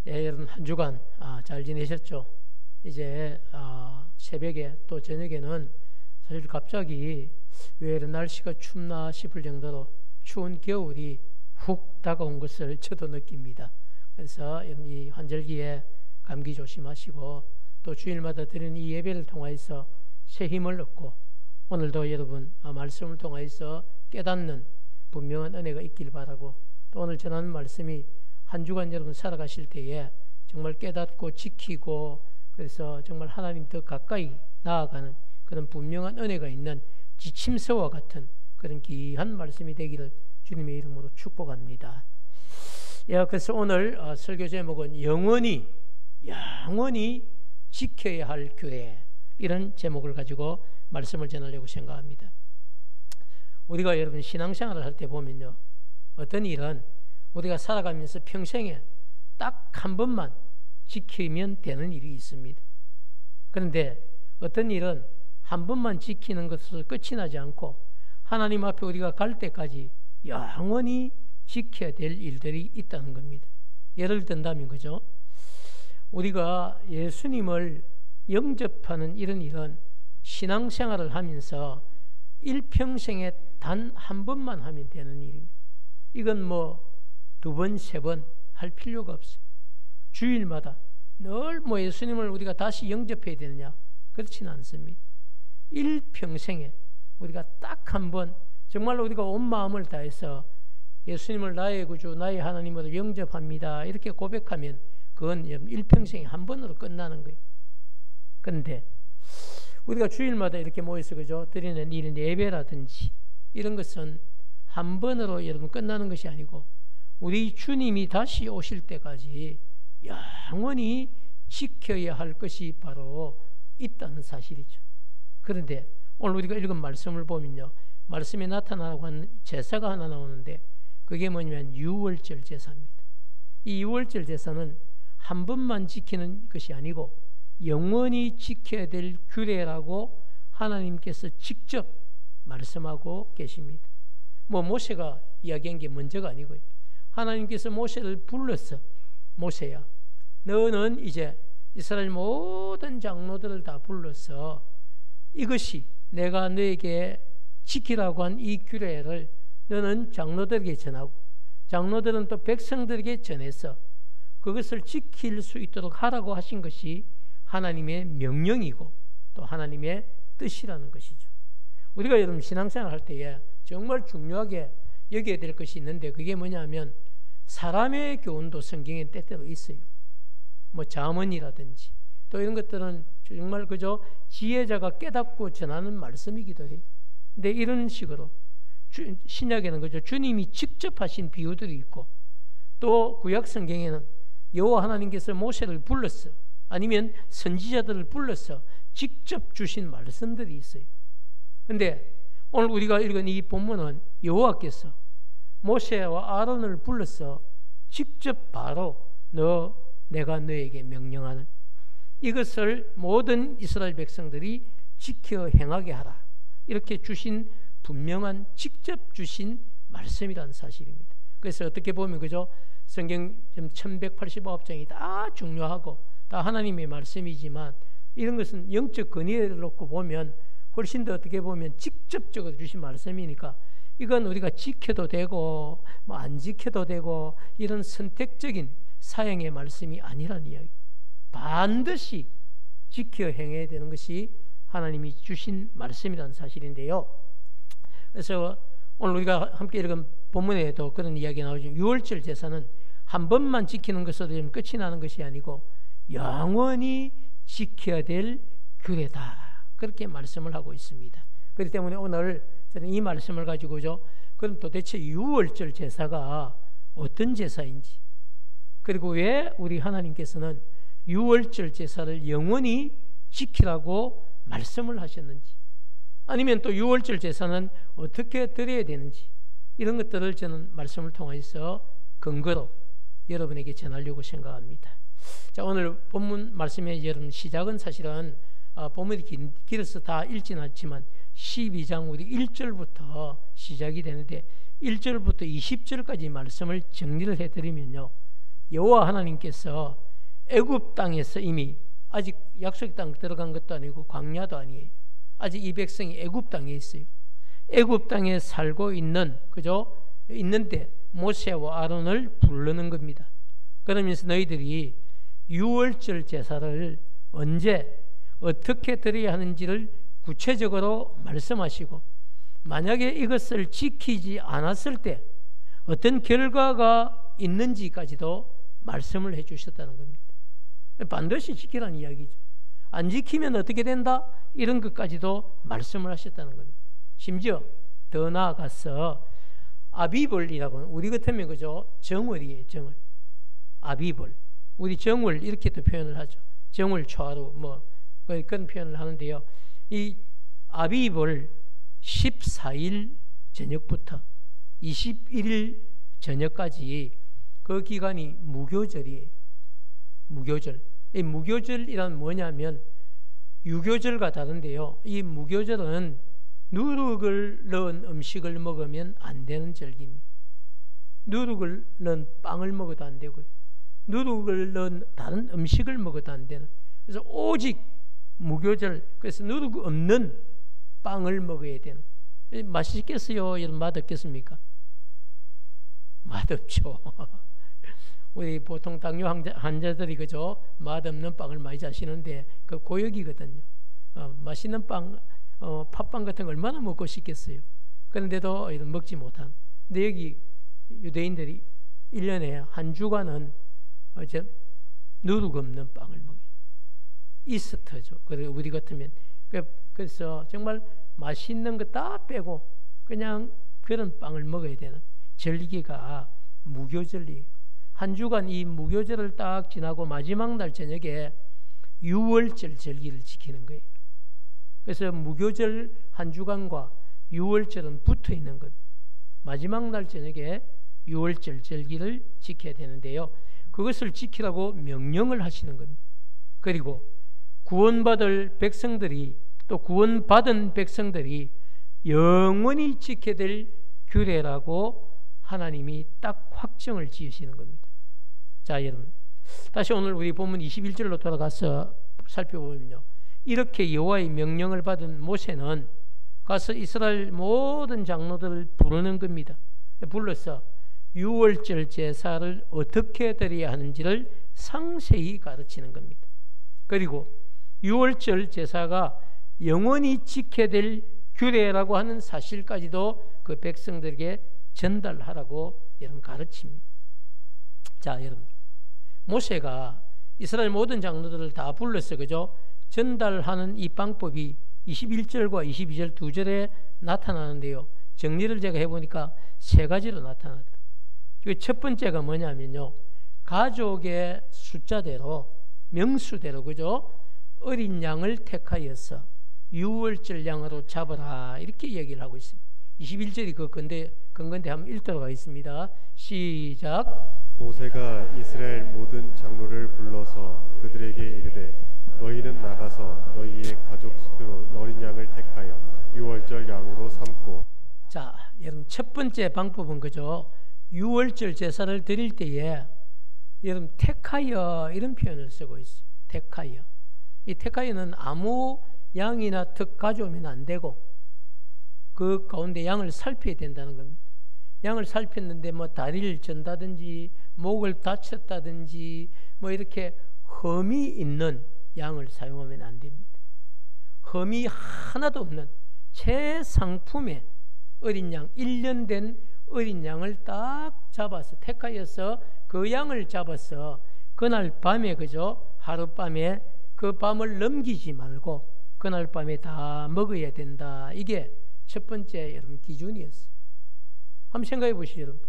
예, 여러분 한 주간 잘 지내셨죠? 이제 새벽에 또 저녁에는 사실 갑자기 왜 이런 날씨가 춥나 싶을 정도로 추운 겨울이 훅 다가온 것을 저도 느낍니다. 그래서 이 환절기에 감기 조심하시고 또 주일마다 드리는 이 예배를 통하여서 새 힘을 얻고 오늘도 여러분 말씀을 통하여서 깨닫는 분명한 은혜가 있길 바라고, 또 오늘 전하는 말씀이 한 주간 여러분 살아가실 때에 정말 깨닫고 지키고 그래서 정말 하나님 더 가까이 나아가는 그런 분명한 은혜가 있는 지침서와 같은 그런 귀한 말씀이 되기를 주님의 이름으로 축복합니다. 예, 그래서 오늘 설교 제목은 영원히 지켜야 할 규례, 이런 제목을 가지고 말씀을 전하려고 생각합니다. 우리가 여러분 신앙생활을 할 때 보면요, 어떤 일은 우리가 살아가면서 평생에 딱 한 번만 지키면 되는 일이 있습니다. 그런데 어떤 일은 한 번만 지키는 것으로 끝이 나지 않고 하나님 앞에 우리가 갈 때까지 영원히 지켜야 될 일들이 있다는 겁니다. 예를 든다면 그죠? 우리가 예수님을 영접하는 이런 일은 신앙생활을 하면서 일평생에 단 한 번만 하면 되는 일입니다. 이건 뭐 두 번, 세 번 할 필요가 없어요. 주일마다 늘 예수님을 우리가 다시 영접해야 되느냐? 그렇지는 않습니다. 일평생에 우리가 딱 한 번 정말로 우리가 온 마음을 다해서 예수님을 나의 구주, 나의 하나님으로 영접합니다, 이렇게 고백하면 그건 일평생에 한 번으로 끝나는 거예요. 그런데 우리가 주일마다 이렇게 모여서 그죠? 드리는 이런 예배라든지 이런 것은 한 번으로 여러분 끝나는 것이 아니고 우리 주님이 다시 오실 때까지 영원히 지켜야 할 것이 바로 있다는 사실이죠. 그런데 오늘 우리가 읽은 말씀을 보면요, 말씀에 나타나고 하는 제사가 하나 나오는데 그게 뭐냐면 유월절 제사입니다. 이 유월절 제사는 한 번만 지키는 것이 아니고 영원히 지켜야 될 규례라고 하나님께서 직접 말씀하고 계십니다. 모세가 이야기한 게 먼저가 아니고요, 하나님께서 모세를 불러서 모세야, 너는 이제 이스라엘 모든 장로들을 다 불러서 이것이 내가 너에게 지키라고 한 이 규례를 너는 장로들에게 전하고 장로들은 또 백성들에게 전해서 그것을 지킬 수 있도록 하라고 하신 것이 하나님의 명령이고 또 하나님의 뜻이라는 것이죠. 우리가 여러분 신앙생활 할 때에 정말 중요하게 여겨야 될 것이 있는데 그게 뭐냐면 사람의 교훈도 성경에 때때로 있어요. 잠언이라든지 또 이런 것들은 정말 그저 지혜자가 깨닫고 전하는 말씀이기도 해요. 근데 이런 식으로 신약에는 그저 주님이 직접 하신 비유들이 있고 또 구약 성경에는 여호와 하나님께서 모세를 불렀어, 아니면 선지자들을 불러서 직접 주신 말씀들이 있어요. 그런데 오늘 우리가 읽은 이 본문은 여호와께서 모세와 아론을 불러서 직접 바로 내가 너에게 명령하는 이것을 모든 이스라엘 백성들이 지켜 행하게 하라, 이렇게 주신 분명한 직접 주신 말씀이라는 사실입니다. 그래서 어떻게 보면 그죠? 성경 1189장이 다 중요하고 다 하나님의 말씀이지만 이런 것은 영적 근위를 놓고 보면 훨씬 더 어떻게 보면 직접적으로 주신 말씀이니까 이건 우리가 지켜도 되고 안 지켜도 되고 이런 선택적인 사형의 말씀이 아니라는 이야기, 반드시 지켜 행해야 되는 것이 하나님이 주신 말씀이라는 사실인데요. 그래서 오늘 우리가 함께 읽은 본문에도 그런 이야기가 나오죠. 유월절 제사는 한 번만 지키는 것으로 끝이 나는 것이 아니고 영원히 지켜야 될 규례다, 그렇게 말씀을 하고 있습니다. 그렇기 때문에 오늘 저는 이 말씀을 가지고죠, 그럼 도대체 유월절 제사가 어떤 제사인지, 그리고 왜 우리 하나님께서는 유월절 제사를 영원히 지키라고 말씀을 하셨는지, 아니면 또 유월절 제사는 어떻게 드려야 되는지, 이런 것들을 저는 말씀을 통해서 근거로 여러분에게 전하려고 생각합니다. 자, 오늘 본문 말씀의 여러분 시작은 사실은 본문이 길어서 다 읽지는 않지만 12장 우리 1절부터 시작이 되는데 1절부터 20절까지 말씀을 정리를 해드리면요, 여호와 하나님께서 애굽 땅에서 이미 아직 약속 땅 들어간 것도 아니고 광야도 아니에요. 아직 이 백성이 애굽 땅에 있어요. 애굽 땅에 살고 있는 있는데 모세와 아론을 부르는 겁니다. 그러면서 너희들이 유월절 제사를 언제 어떻게 드려야 하는지를 구체적으로 말씀하시고, 만약에 이것을 지키지 않았을 때 어떤 결과가 있는지까지도 말씀을 해주셨다는 겁니다. 반드시 지키라는 이야기죠. 안 지키면 어떻게 된다? 이런 것까지도 말씀을 하셨다는 겁니다. 심지어 더 나아가서 아비벌이라고는 우리 같으면 정월이에요. 정월. 아비벌. 우리 정월 이렇게도 표현을 하죠. 정월 초하루 그런 표현을 하는데요. 이 아비벌 14일 저녁부터 21일 저녁까지 그 기간이 무교절이에요. 무교절. 이 무교절이란 뭐냐면 유교절과 다른데요. 이 무교절은 누룩을 넣은 음식을 먹으면 안 되는 절기입니다. 누룩을 넣은 빵을 먹어도 안 되고요. 누룩을 넣은 다른 음식을 먹어도 안 되는. 그래서 오직 무교절, 그래서 누룩 없는 빵을 먹어야 되는. 맛있겠어요? 여러분 맛없겠습니까? 맛없죠. 우리 보통 당뇨 환자들이 맛없는 빵을 많이 자시는데 그 고역이거든요. 맛있는 빵, 팥빵 같은 거 얼마나 먹고 싶겠어요. 그런데도 먹지 못한. 근데 여기 유대인들이 1년에 한 주간은 누룩 없는 빵을 먹어요. 이스터죠. 그리고 우리 같으면 그래서 정말 맛있는 거 다 빼고 그냥 그런 빵을 먹어야 되는 절기가 무교절이에요. 한 주간 이 무교절을 딱 지나고 마지막 날 저녁에 유월절 절기를 지키는 거예요. 그래서 무교절 한 주간과 유월절은 붙어 있는 겁니다. 마지막 날 저녁에 유월절 절기를 지켜야 되는데요. 그것을 지키라고 명령을 하시는 겁니다. 그리고 구원받을 백성들이, 또 구원받은 백성들이 영원히 지켜야 될 규례라고 하나님이 딱 확정을 지으시는 겁니다. 자, 여러분, 다시 오늘 우리 본문 21절로 돌아가서 살펴보면요, 이렇게 여호와의 명령을 받은 모세는 가서 이스라엘 모든 장로들을 부르는 겁니다. 불러서 유월절 제사를 어떻게 드려야 하는지를 상세히 가르치는 겁니다. 그리고 유월절 제사가 영원히 지켜야 될 규례라고 하는 사실까지도 그 백성들에게 전달하라고 여러분 가르칩니다. 자, 여러분, 모세가 이스라엘 모든 장로들을 다 불러서 전달하는 이 방법이 21절과 22절 두 절에 나타나는데요. 정리를 제가 해보니까 세 가지로 나타났다. 첫 번째가 뭐냐면요, 가족의 숫자대로, 명수대로 어린 양을 택하여서 유월절 양으로 잡아라, 이렇게 얘기를 하고 있습니다. 21절이 그 근건데 한번 읽도록 하겠습니다. 시작. 모세가 이스라엘 모든 장로를 불러서 그들에게 이르되 너희는 나가서 너희의 가족 수대로 어린 양을 택하여 유월절 양으로 삼고. 자, 여러분, 첫 번째 방법은 유월절 제사를 드릴 때에 여러분 택하여 이런 표현을 쓰고 있어요. 택하여. 이 택하여는 아무 양이나 턱 가져오면 안 되고 그 가운데 양을 살펴야 된다는 겁니다. 양을 살폈는데 다리를 전다든지 목을 다쳤다든지 이렇게 흠이 있는 양을 사용하면 안 됩니다. 흠이 하나도 없는 최상품의 어린 양, 1년 된 어린 양을 딱 잡아서 택하여서 그 양을 잡아서 그날 밤에 하룻밤에 그 밤을 넘기지 말고 그날 밤에 다 먹어야 된다. 이게 첫 번째 여러분 기준이었어요. 한번 생각해 보시죠. 여러분,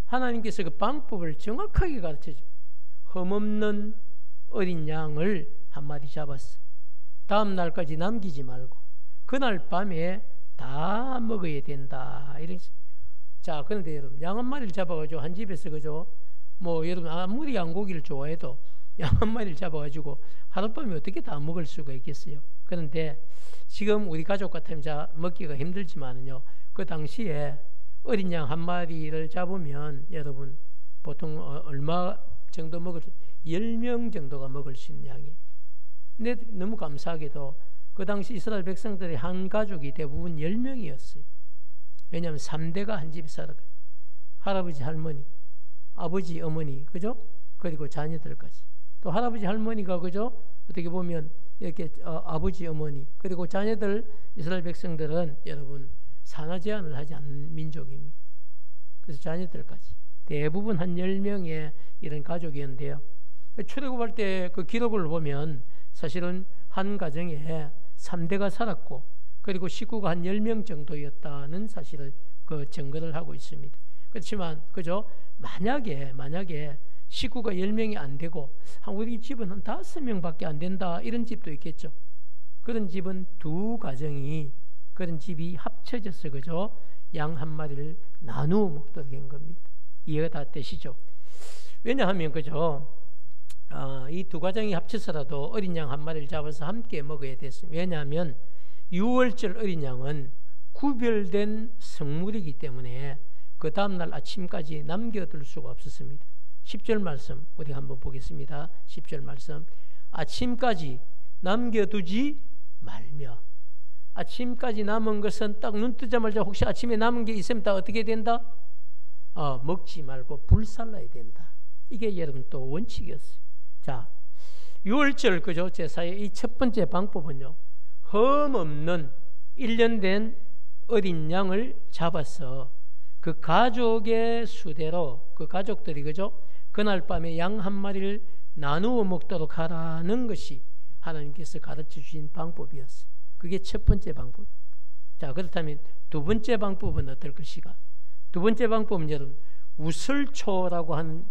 하나님께서 그 방법을 정확하게 가르쳐줘. 흠없는 어린 양을 한 마리 잡았어. 다음 날까지 남기지 말고 그날 밤에 다 먹어야 된다. 이랬어요. 자, 그런데 여러분, 양 한 마리를 잡아가지고 한 집에서 여러분 아무리 양고기를 좋아해도 양 한 마리를 잡아가지고 하룻밤에 어떻게 다 먹을 수가 있겠어요? 그런데 지금 우리 가족 같으면 먹기가 힘들지만은요, 그 당시에 어린 양 한 마리를 잡으면 여러분 보통 얼마 정도 먹을 10명 정도가 먹을 수 있는 양이. 근데 너무 감사하게도 그 당시 이스라엘 백성들의 한 가족이 대부분 10명이었어요. 왜냐하면 3대가 한 집에 살았거든요. 할아버지, 할머니, 아버지, 어머니, 그죠? 그리고 자녀들까지. 또 할아버지, 할머니가 그죠? 어떻게 보면 이렇게 아버지, 어머니, 그리고 자녀들, 이스라엘 백성들은 여러분 산하 제한을 하지 않는 민족입니다. 그래서 자녀들까지 대부분 한 10명의 이런 가족이었는데요. 출애굽할 때 그 기록을 보면 사실은 한 가정에 3대가 살았고 그리고 식구가 한 10명 정도였다는 사실을 그 증거를 하고 있습니다. 그렇지만 그죠? 만약에 식구가 10명이 안 되고 우리 집은 한 5명밖에 안 된다 이런 집도 있겠죠. 그런 집은 두 가정이 그런 집이 합쳐져서 그죠? 양 한 마리를 나누어 먹도록 한 겁니다. 이해가 다 되시죠? 왜냐하면 그죠? 이 두 가정이 합쳐서라도 어린 양 한 마리를 잡아서 함께 먹어야 됐습니다. 왜냐하면 유월절 어린 양은 구별된 성물이기 때문에 그 다음날 아침까지 남겨둘 수가 없었습니다. 10절 말씀 우리 한번 보겠습니다. 10절 말씀 아침까지 남겨두지 말며. 아침까지 남은 것은 딱 눈 뜨자마자 혹시 아침에 남은 게 있으면 다 어떻게 된다? 먹지 말고 불살라야 된다. 이게 여러분 또 원칙이었어요. 자, 6월절 그죠? 제사의 이 첫 번째 방법은요, 흠 없는 1년 된 어린 양을 잡아서 그 가족의 수대로 그 가족들이 그죠? 그날 밤에 양 한 마리를 나누어 먹도록 하라는 것이 하나님께서 가르쳐 주신 방법이었어요. 그게 첫 번째 방법. 자, 그렇다면 두 번째 방법은 어떨 것인가? 두 번째 방법은 여러분 우슬초라고 하는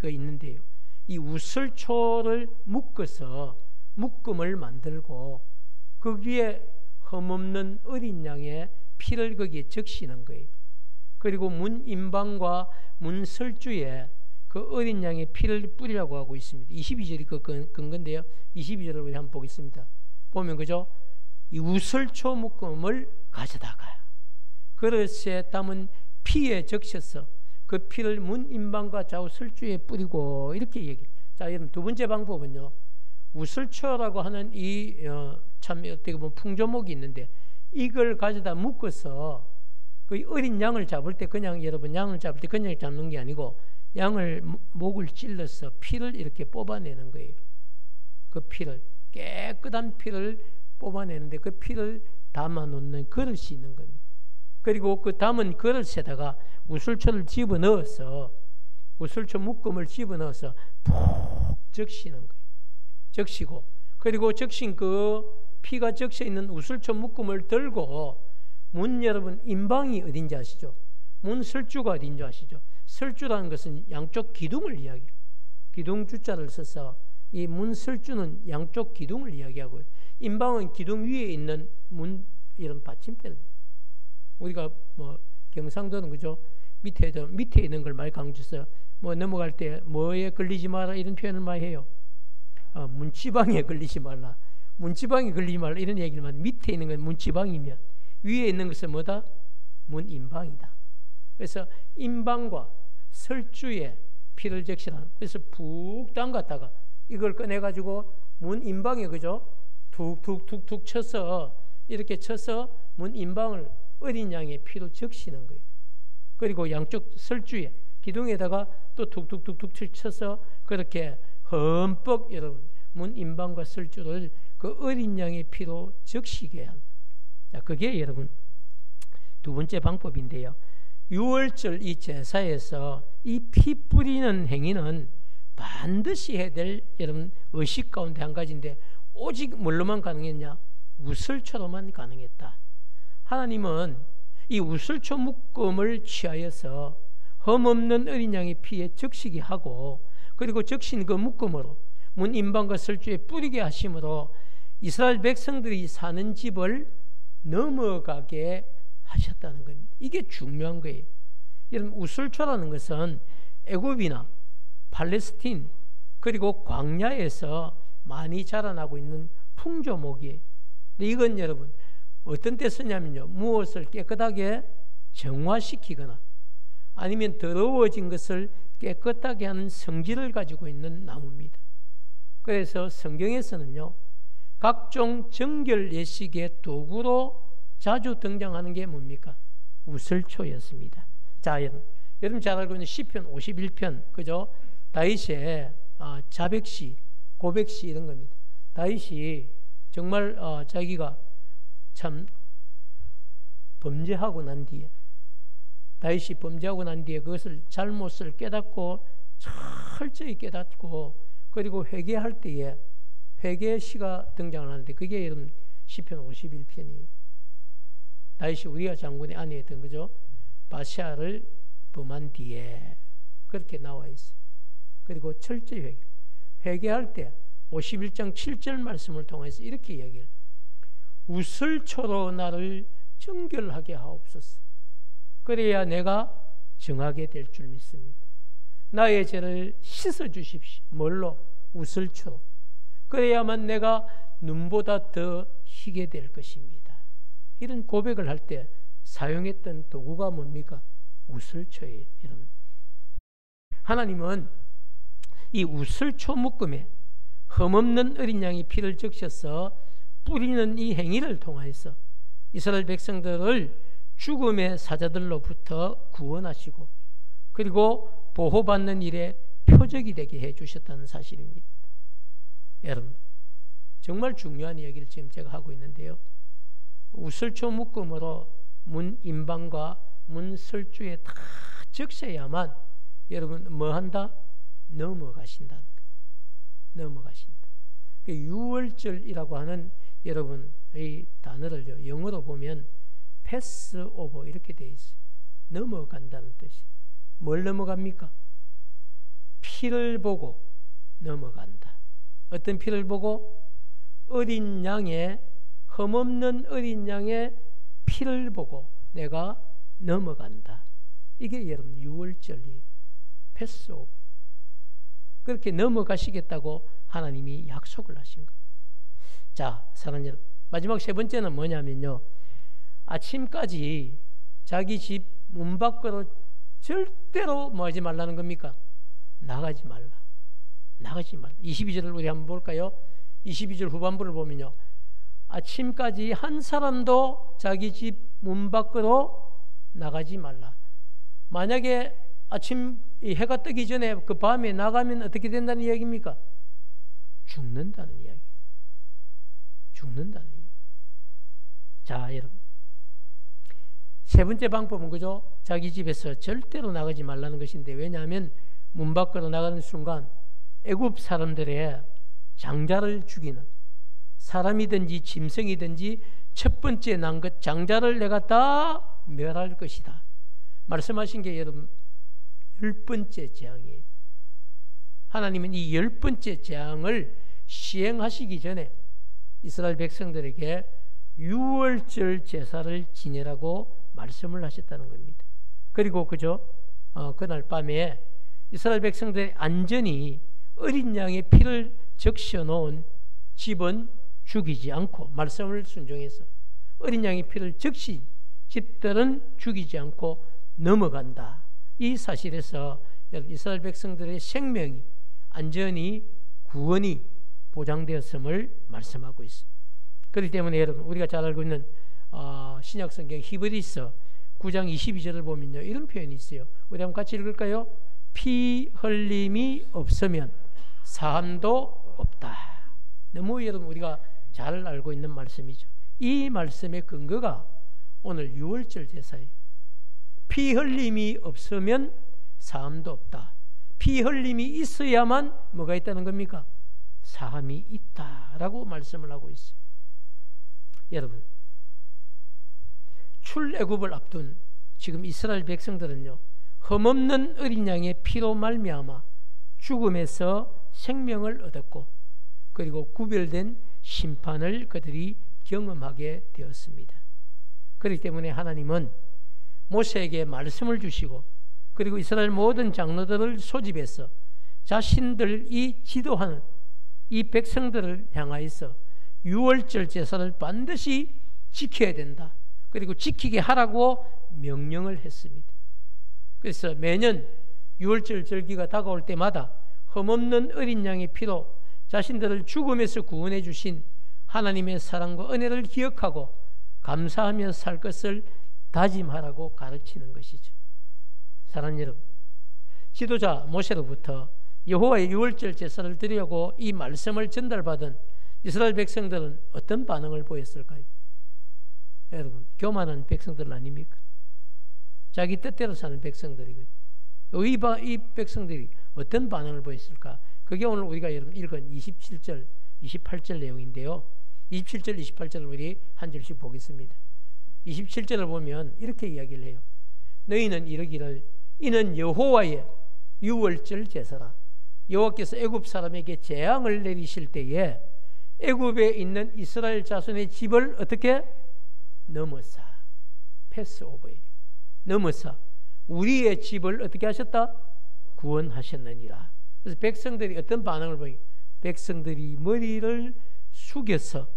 거 있는데요. 이 우슬초를 묶어서 묶음을 만들고 거기에 흠없는 어린 양의 피를 거기에 적시는 거예요. 그리고 문 임방과 문 설주에 그 어린 양의 피를 뿌리라고 하고 있습니다. 22절이 그 근거인데요. 22절을 우리 한번 보겠습니다. 보면 그죠? 이 우슬초 묶음을 가져다가 그릇에 담은 피에 적셔서 그 피를 문 임방과 좌우 설주에 뿌리고 이렇게 얘기. 자, 여러분 두 번째 방법은요. 우슬초라고 하는 이 참 어떻게 보면 풍조목이 있는데 이걸 가져다 묶어서 그 어린 양을 잡을 때 그냥 여러분 양을 잡을 때 그냥 잡는 게 아니고 양을 목을 찔러서 피를 이렇게 뽑아내는 거예요. 그 피를 깨끗한 피를 뽑아내는데 그 피를 담아 놓는 그릇이 있는 겁니다. 그리고 그 담은 그릇에다가 우슬초를 집어넣어서 우슬초 묶음을 집어넣어서 푹 적시는 거예요. 적시고 그리고 적신 그 피가 적셔 있는 우슬초 묶음을 들고 문 여러분 임방이 어딘지 아시죠? 문 설주가 어딘지 아시죠? 설주라는 것은 양쪽 기둥을 이야기해요. 기둥 주자를 써서 이 문 설주는 양쪽 기둥을 이야기하고요. 임방은 기둥 위에 있는 문 이런 받침대를. 우리가 뭐 경상도는 그죠? 밑에 있는 걸 많이 강조해서 뭐 넘어갈 때 뭐에 걸리지 마라 이런 표현을 많이 해요. 문지방에 걸리지 말라. 문지방에 걸리지 말라 이런 얘기를 많이. 밑에 있는 건 문지방이면 위에 있는 것은 뭐다? 문임방이다. 그래서 임방과 설주에 피를 적시라는. 그래서 푹 담갔다가 이걸 꺼내가지고 문임방에 그죠? 툭툭툭툭 쳐서 이렇게 쳐서 문임방을 어린 양의 피로 적시는 거예요. 그리고 양쪽 설주에 기둥에다가 또 툭툭툭툭 쳐서 그렇게 흠뻑 여러분 문임방과 설주를 그 어린 양의 피로 적시게 합니다. 자, 그게 여러분 두 번째 방법인데요. 6월절 이 제사에서 이 피 뿌리는 행위는 반드시 해야 될 여러분 의식 가운데 한 가지인데 오직 뭘로만 가능했냐? 우슬초로만 가능했다. 하나님은 이 우슬초 묶음을 취하여서 흠없는 어린 양의 피에 적시게 하고 그리고 적신 그 묶음으로 문 임방과 설주에 뿌리게 하심으로 이스라엘 백성들이 사는 집을 넘어가게 하셨다는 겁니다. 이게 중요한 거예요. 여러분 우슬초라는 것은 애굽이나 팔레스틴 그리고 광야에서 많이 자라나고 있는 풍조목이에요. 근데 이건 여러분 어떤 때 쓰냐면요, 무엇을 깨끗하게 정화시키거나 아니면 더러워진 것을 깨끗하게 하는 성질을 가지고 있는 나무입니다. 그래서 성경에서는요, 각종 정결 예식의 도구로 자주 등장하는 게 뭡니까? 우슬초였습니다. 자, 여러분 잘 알고 있는 시편 51편, 그죠? 다윗의 자백시, 고백시 이런 겁니다. 다윗이 정말 자기가 참 범죄하고 난 뒤에, 다윗이 범죄하고 난 뒤에 그것을 잘못을 깨닫고 철저히 깨닫고 그리고 회개할 때에 회개의 시가 등장을 하는데 그게 여러분 시편 51편이에요. 다윗이 우리아 장군의 아내였던 거죠. 바시아를 범한 뒤에 그렇게 나와 있어요. 그리고 철저히 회개할 때 51장 7절 말씀을 통해서 이렇게 이야기해요. 우슬초로 나를 정결하게 하옵소서. 그래야 내가 정하게 될 줄 믿습니다. 나의 죄를 씻어 주십시오. 뭘로? 우슬초로. 그래야만 내가 눈보다 더 희게 될 것입니다. 이런 고백을 할 때 사용했던 도구가 뭡니까? 우슬초예요. 여러분, 하나님은 이 우슬초 묶음에 흠없는 어린 양의 피를 적셔서 뿌리는 이 행위를 통해서 이스라엘 백성들을 죽음의 사자들로부터 구원하시고 그리고 보호받는 일에 표적이 되게 해주셨다는 사실입니다. 여러분, 정말 중요한 이야기를 지금 제가 하고 있는데요, 우슬초 묶음으로 문 임방과 문 설주에 다 적셔야만 여러분 뭐 한다? 넘어가신다는 거예요. 넘어가신다. 유월절이라고 하는 여러분 이 단어를요, 영어로 보면 패스 오버 이렇게 되어 있어요. 넘어간다는 뜻이. 뭘 넘어갑니까? 피를 보고 넘어간다. 어떤 피를 보고? 어린 양의, 흠없는 어린 양의 피를 보고 내가 넘어간다. 이게 여러분 유월절이 패스 오버. 그렇게 넘어가시겠다고 하나님이 약속을 하신 거예요. 자, 사랑하는 여러분, 마지막 세 번째는 뭐냐면요, 아침까지 자기 집 문 밖으로 절대로 뭐 하지 말라는 겁니까? 나가지 말라. 나가지 말라. 22절을 우리 한번 볼까요? 22절 후반부를 보면요, 아침까지 한 사람도 자기 집 문 밖으로 나가지 말라. 만약에 아침 해가 뜨기 전에 그 밤에 나가면 어떻게 된다는 이야기입니까? 죽는다는 이야기. 죽는다는 이야기. 자, 여러분, 세 번째 방법은 그죠? 자기 집에서 절대로 나가지 말라는 것인데, 왜냐하면 문 밖으로 나가는 순간 애굽 사람들의 장자를 죽이는, 사람이든지 짐승이든지 첫 번째 난 것 장자를 내가 다 멸할 것이다 말씀하신 게 여러분 10번째 재앙이에요. 하나님은 이 10번째 재앙을 시행하시기 전에 이스라엘 백성들에게 유월절 제사를 지내라고 말씀을 하셨다는 겁니다. 그리고 그죠? 그날 밤에 이스라엘 백성들의 안전히 어린 양의 피를 적셔 놓은 집은 죽이지 않고, 말씀을 순종해서 어린 양의 피를 적신 집들은 죽이지 않고 넘어간다. 이 사실에서 여러분 이스라엘 백성들의 생명이 안전히 구원이 보장되었음을 말씀하고 있습니다. 그렇기 때문에 여러분 우리가 잘 알고 있는 신약성경 히브리서 9장 22절을 보면요, 이런 표현이 있어요. 우리 한번 같이 읽을까요? 피 흘림이 없으면 사함도 없다. 너무 여러분 우리가 잘 알고 있는 말씀이죠. 이 말씀의 근거가 오늘 유월절 제사예요. 피 흘림이 없으면 사함도 없다. 피 흘림이 있어야만 뭐가 있다는 겁니까? 사함이 있다라고 말씀을 하고 있어요. 여러분, 출애굽을 앞둔 지금 이스라엘 백성들은요, 흠없는 어린 양의 피로 말미암아 죽음에서 생명을 얻었고 그리고 구별된 심판을 그들이 경험하게 되었습니다. 그렇기 때문에 하나님은 모세에게 말씀을 주시고 그리고 이스라엘 모든 장로들을 소집해서 자신들이 지도하는 이 백성들을 향하여서 유월절 제사를 반드시 지켜야 된다. 그리고 지키게 하라고 명령을 했습니다. 그래서 매년 유월절 절기가 다가올 때마다 흠없는 어린 양의 피로 자신들을 죽음에서 구원해 주신 하나님의 사랑과 은혜를 기억하고 감사하며 살 것을 다짐하라고 가르치는 것이죠. 사랑하는 여러분, 지도자 모세로부터 여호와의 유월절 제사를 드리려고 이 말씀을 전달받은 이스라엘 백성들은 어떤 반응을 보였을까요? 여러분, 교만한 백성들 아닙니까? 자기 뜻대로 사는 백성들이거든요. 이 백성들이 어떤 반응을 보였을까? 그게 오늘 우리가 여러분 읽은 27절, 28절 내용인데요. 27절, 28절을 우리 한 절씩 보겠습니다. 27절을 보면 이렇게 이야기를 해요. 너희는 이르기를 이는 여호와의 유월절 제사라. 여호와께서 애굽 사람에게 재앙을 내리실 때에 애굽에 있는 이스라엘 자손의 집을 어떻게 넘어사, 패스오버에 넘어사 우리의 집을 어떻게 하셨다? 구원하셨느니라. 그래서 백성들이 어떤 반응을 보이? 백성들이 머리를 숙여서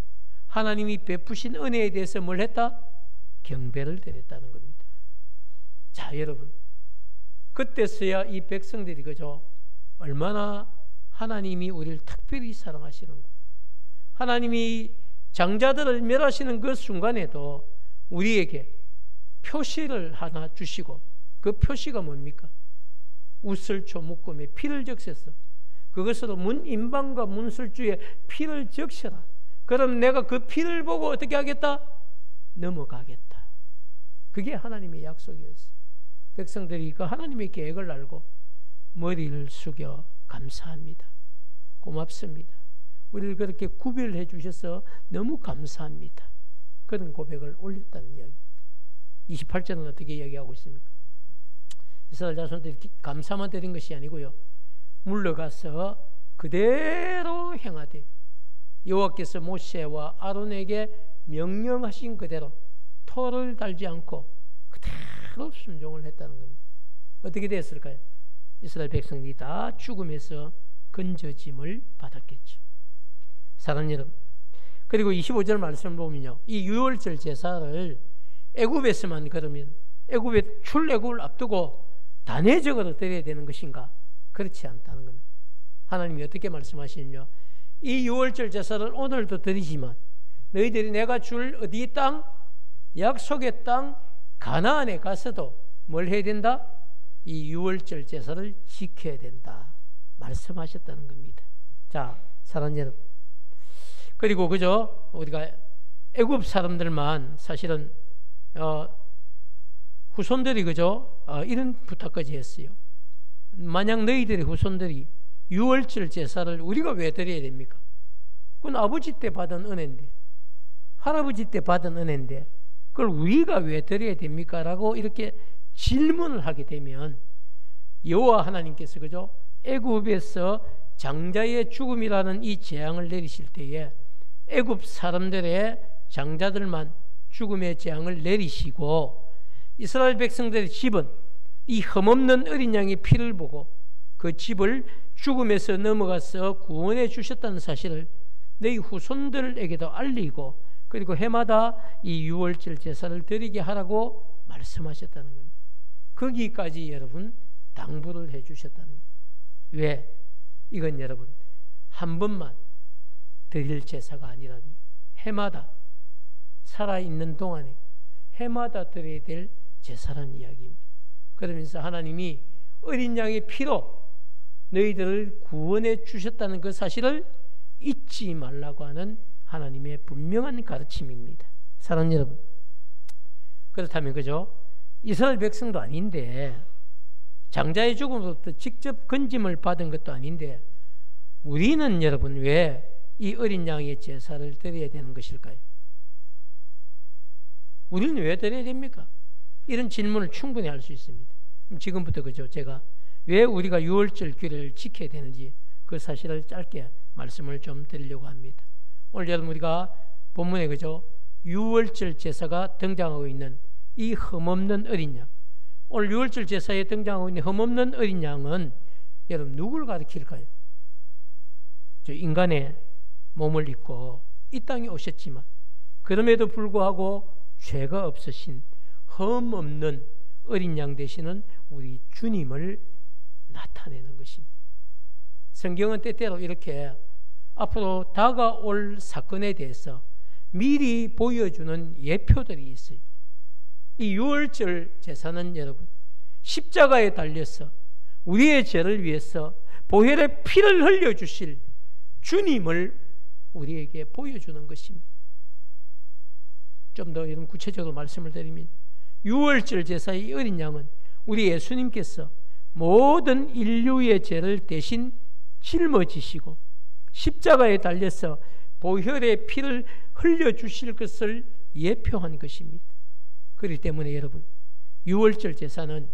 하나님이 베푸신 은혜에 대해서 뭘 했다? 경배를 드렸다는 겁니다. 자, 여러분, 그때서야 이 백성들이 그죠? 얼마나 하나님이 우리를 특별히 사랑하시는 거. 하나님이 장자들을 멸하시는 그 순간에도 우리에게 표시를 하나 주시고, 그 표시가 뭡니까? 우슬초 묶음에 피를 적셔서 그것으로 문인방과 문술주에 피를 적셔라. 그럼 내가 그 피를 보고 어떻게 하겠다? 넘어가겠다. 그게 하나님의 약속이었어. 백성들이 그 하나님의 계획을 알고 머리를 숙여 감사합니다. 고맙습니다. 우리를 그렇게 구별해 주셔서 너무 감사합니다. 그런 고백을 올렸다는 이야기. 28절은 어떻게 이야기하고 있습니까? 이스라엘 자손들이 감사만 드린 것이 아니고요, 물러가서 그대로 행하되 여호와께서 모세와 아론에게 명령하신 그대로 토를 달지 않고 그대로 순종을 했다는 겁니다. 어떻게 됐을까요? 이스라엘 백성들이 다 죽음에서 건져짐을 받았겠죠. 사랑하는 여러분, 그리고 25절 말씀을 보면요, 이 유월절 제사를 애굽에서만, 그러면 애굽의 출애굽을 앞두고 단회적으로 드려야 되는 것인가? 그렇지 않다는 겁니다. 하나님이 어떻게 말씀하시냐면, 이 유월절 제사를 오늘도 드리지만 너희들이 내가 줄 어디 땅? 약속의 땅 가나안에 가서도 뭘 해야 된다? 이 유월절 제사를 지켜야 된다 말씀하셨다는 겁니다. 자, 사랑하는 여러분, 그리고 그죠? 우리가 애굽 사람들만 사실은 후손들이 그죠? 이런 부탁까지 했어요. 만약 너희들의 후손들이 유월절 제사를 우리가 왜 드려야 됩니까? 그건 아버지 때 받은 은혜인데, 할아버지 때 받은 은혜인데 그걸 우리가 왜 드려야 됩니까? 라고 이렇게 질문을 하게 되면 여호와 하나님께서 그죠? 애굽에서 장자의 죽음이라는 이 재앙을 내리실 때에 애굽 사람들의 장자들만 죽음의 재앙을 내리시고, 이스라엘 백성들의 집은 이 흠없는 어린 양의 피를 보고 그 집을 죽음에서 넘어가서 구원해 주셨다는 사실을 너희 후손들에게도 알리고, 그리고 해마다 이 유월절 제사를 드리게 하라고 말씀하셨다는 겁니다. 거기까지 여러분 당부를 해 주셨다는 겁니다. 왜? 이건 여러분 한 번만 드릴 제사가 아니라니, 해마다 살아있는 동안에 해마다 드려야 될 제사라는 이야기입니다. 그러면서 하나님이 어린 양의 피로 너희들을 구원해 주셨다는 그 사실을 잊지 말라고 하는 하나님의 분명한 가르침입니다. 사랑하는 여러분, 그렇다면 그죠? 이스라엘 백성도 아닌데, 장자의 죽음으로부터 직접 건짐을 받은 것도 아닌데, 우리는 여러분 왜 이 어린 양의 제사를 드려야 되는 것일까요? 우리는 왜 드려야 됩니까? 이런 질문을 충분히 할 수 있습니다. 지금부터 그죠? 제가 왜 우리가 유월절 규례를 지켜야 되는지 그 사실을 짧게 말씀을 좀 드리려고 합니다. 오늘 여러분 우리가 본문에 그죠? 유월절 제사가 등장하고 있는 이 흠없는 어린 양, 오늘 유월절 제사에 등장하고 있는 흠없는 어린 양은 여러분 누구를 가리킬까요? 저 인간의 몸을 입고 이 땅에 오셨지만 그럼에도 불구하고 죄가 없으신 흠없는 어린 양 되시는 우리 주님을 나타내는 것입니다. 성경은 때때로 이렇게 앞으로 다가올 사건에 대해서 미리 보여주는 예표들이 있어요. 이 유월절 제사는 여러분, 십자가에 달려서 우리의 죄를 위해서 보혈의 피를 흘려주실 주님을 우리에게 보여주는 것입니다. 좀 더 이런 구체적으로 말씀을 드리면, 유월절 제사의 어린 양은 우리 예수님께서 모든 인류의 죄를 대신 짊어지시고 십자가에 달려서 보혈의 피를 흘려주실 것을 예표한 것입니다. 그렇기 때문에 여러분, 유월절 제사는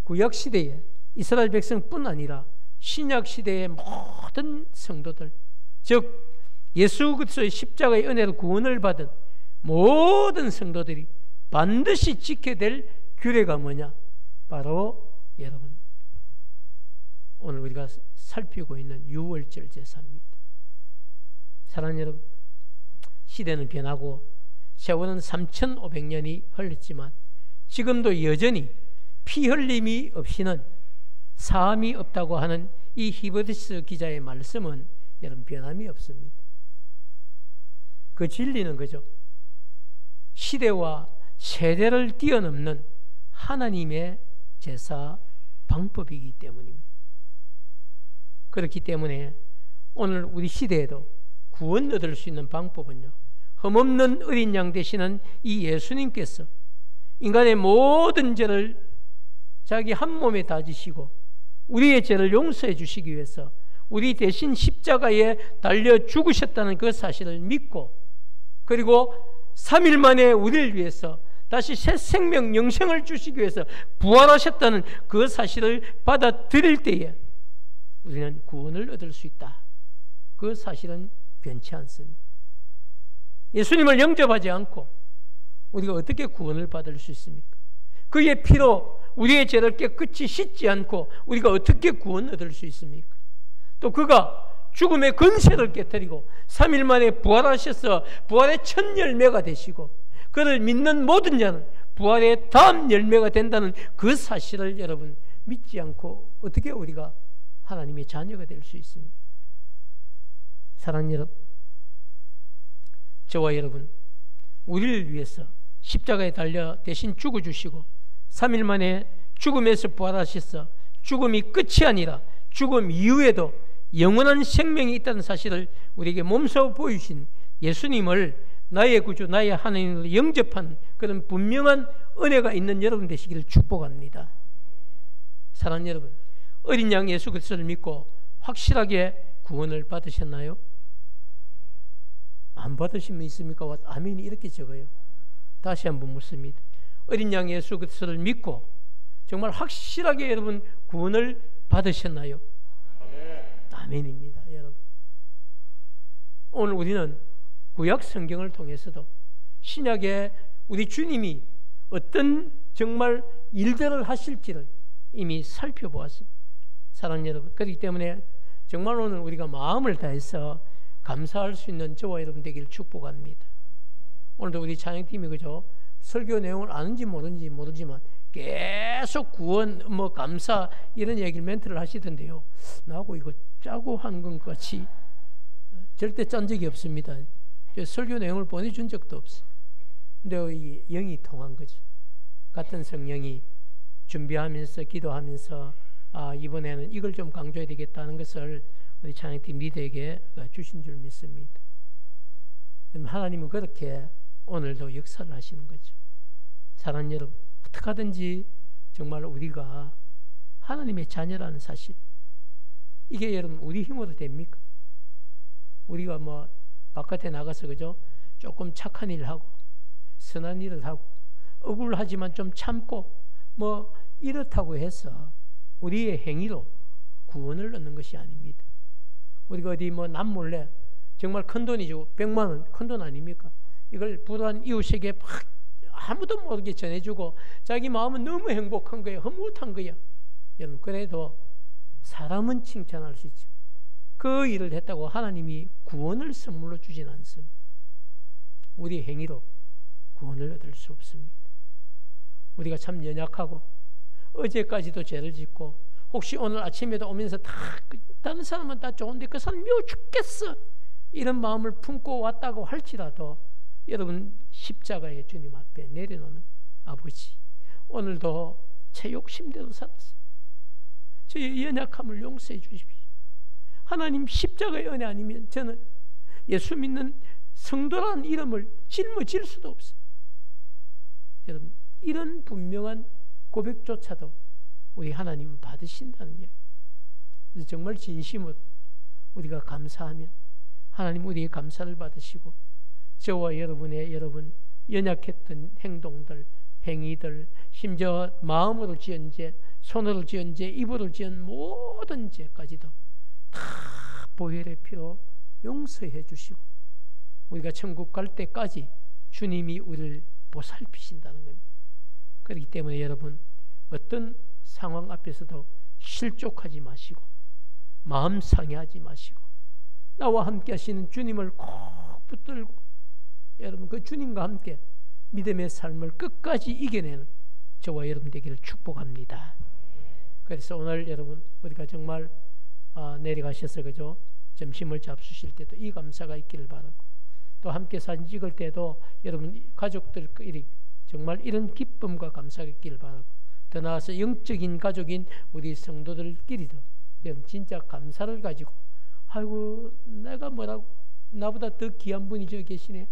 구약시대에 이스라엘 백성뿐 아니라 신약시대의 모든 성도들, 즉 예수 그리스도의 십자가의 은혜로 구원을 받은 모든 성도들이 반드시 지켜야 될 규례가 뭐냐? 바로 여러분, 오늘 우리가 살피고 있는 유월절 제사입니다. 사랑하는 여러분, 시대는 변하고 세월은 3,500년이 흘렀지만 지금도 여전히 피 흘림이 없이는 사함이 없다고 하는 이 히브리서 기자의 말씀은 여러분 변함이 없습니다. 그 진리는 그죠? 시대와 세대를 뛰어넘는 하나님의 제사 방법이기 때문입니다. 그렇기 때문에 오늘 우리 시대에도 구원 얻을 수 있는 방법은요, 흠없는 어린 양 되시는 이 예수님께서 인간의 모든 죄를 자기 한 몸에 다 지시고 우리의 죄를 용서해 주시기 위해서 우리 대신 십자가에 달려 죽으셨다는 그 사실을 믿고, 그리고 3일 만에 우리를 위해서 다시 새 생명 영생을 주시기 위해서 부활하셨다는 그 사실을 받아들일 때에 우리는 구원을 얻을 수 있다. 그 사실은 변치 않습니다. 예수님을 영접하지 않고 우리가 어떻게 구원을 받을 수 있습니까? 그의 피로 우리의 죄를 깨끗이 씻지 않고 우리가 어떻게 구원 얻을 수 있습니까? 또 그가 죽음의 권세를 깨뜨리고 3일 만에 부활하셔서 부활의 첫 열매가 되시고 그를 믿는 모든 자는 부활의 다음 열매가 된다는 그 사실을 여러분 믿지 않고 어떻게 우리가 하나님의 자녀가 될 수 있습니까? 사랑하는 여러분, 저와 여러분, 우리를 위해서 십자가에 달려 대신 죽어주시고 3일 만에 죽음에서 부활하셔서 죽음이 끝이 아니라 죽음 이후에도 영원한 생명이 있다는 사실을 우리에게 몸소 보여주신 예수님을 나의 구주, 나의 하나님으로 영접한 그런 분명한 은혜가 있는 여러분 되시기를 축복합니다. 사랑하는 여러분, 어린 양 예수 그리스도를 믿고 확실하게 구원을 받으셨나요? 안 받으신 분 있습니까? 아멘이 이렇게 적어요. 다시 한번 묻습니다. 어린 양 예수 그리스도를 믿고 정말 확실하게 여러분 구원을 받으셨나요? 아멘입니다, 여러분. 오늘 우리는 구약 성경을 통해서도 신약에 우리 주님이 어떤 정말 일들을 하실지를 이미 살펴보았습니다. 사랑하는 여러분, 그렇기 때문에 정말 오늘 우리가 마음을 다해서 감사할 수 있는 저와 여러분 되길 축복합니다. 오늘도 우리 찬양팀이 그죠? 설교 내용을 아는지 모르는지 모르지만 계속 구원, 감사 이런 얘기를 멘트를 하시던데요. 나하고 이거 짜고 한 것 같이 절대 짠 적이 없습니다. 설교 내용을 보내준 적도 없어요. 근데 이 영이 통한 거죠. 같은 성령이 준비하면서 기도하면서 이번에는 이걸 좀 강조해야 되겠다는 것을 우리 찬양팀 리더에게 주신 줄 믿습니다. 하나님은 그렇게 오늘도 역사를 하시는 거죠. 사랑하는 여러분, 어떻게 하든지 정말 우리가 하나님의 자녀라는 사실, 이게 여러분 우리 힘으로 됩니까? 우리가 바깥에 나가서 그죠? 조금 착한 일을 하고 선한 일을 하고 억울하지만 좀 참고 이렇다고 해서 우리의 행위로 구원을 얻는 것이 아닙니다. 우리가 어디 남몰래 정말 큰 돈이죠. 100만 원 큰 돈 아닙니까? 이걸 불우한 이웃에게 막 아무도 모르게 전해주고 자기 마음은 너무 행복한 거예요. 흐뭇한 거야. 여러분, 그래도 사람은 칭찬할 수 있죠. 그 일을 했다고 하나님이 구원을 선물로 주진 않습니다. 우리의 행위로 구원을 얻을 수 없습니다. 우리가 참 연약하고 어제까지도 죄를 짓고 혹시 오늘 아침에도 오면서 다른 사람은 다 좋은데 그 사람 미워 죽겠어 이런 마음을 품고 왔다고 할지라도 여러분 십자가의 주님 앞에 내려놓는 아버지, 오늘도 제 욕심대로 살았어요. 저의 연약함을 용서해 주십시오. 하나님 십자가의 은혜 아니면 저는 예수 믿는 성도라는 이름을 짊어질 수도 없어요. 여러분 이런 분명한 고백조차도 우리 하나님은 받으신다는 이야기. 그래서 정말 진심으로 우리가 감사하면 하나님 우리의 감사를 받으시고 저와 여러분 연약했던 행동들, 행위들, 심지어 마음으로 지은 죄, 손으로 지은 죄, 입으로 지은 모든 죄까지도 다 보혈의 피로 용서해 주시고 우리가 천국 갈 때까지 주님이 우리를 보살피신다는 겁니다. 그렇기 때문에 여러분 어떤 상황 앞에서도 실족하지 마시고 마음 상해하지 마시고 나와 함께 하시는 주님을 꼭 붙들고 여러분 그 주님과 함께 믿음의 삶을 끝까지 이겨내는 저와 여러분 되기를 축복합니다. 그래서 오늘 여러분 우리가 정말 내려가셔서 그죠? 점심을 잡수실 때도 이 감사가 있기를 바라고 또 함께 사진 찍을 때도 여러분 가족들끼리 정말 이런 기쁨과 감사가 있기를 바라고 더 나아가서 영적인 가족인 우리 성도들끼리도 여러분 진짜 감사를 가지고 아이고 내가 뭐라고 나보다 더 귀한 분이 저기 계시네,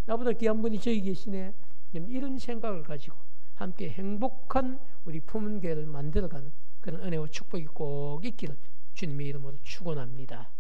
나보다 귀한 분이 저기 계시네, 이런 생각을 가지고 함께 행복한 우리 품은 교회를 만들어가는 그런 은혜와 축복이 꼭 있기를 주님의 이름으로 축원합니다.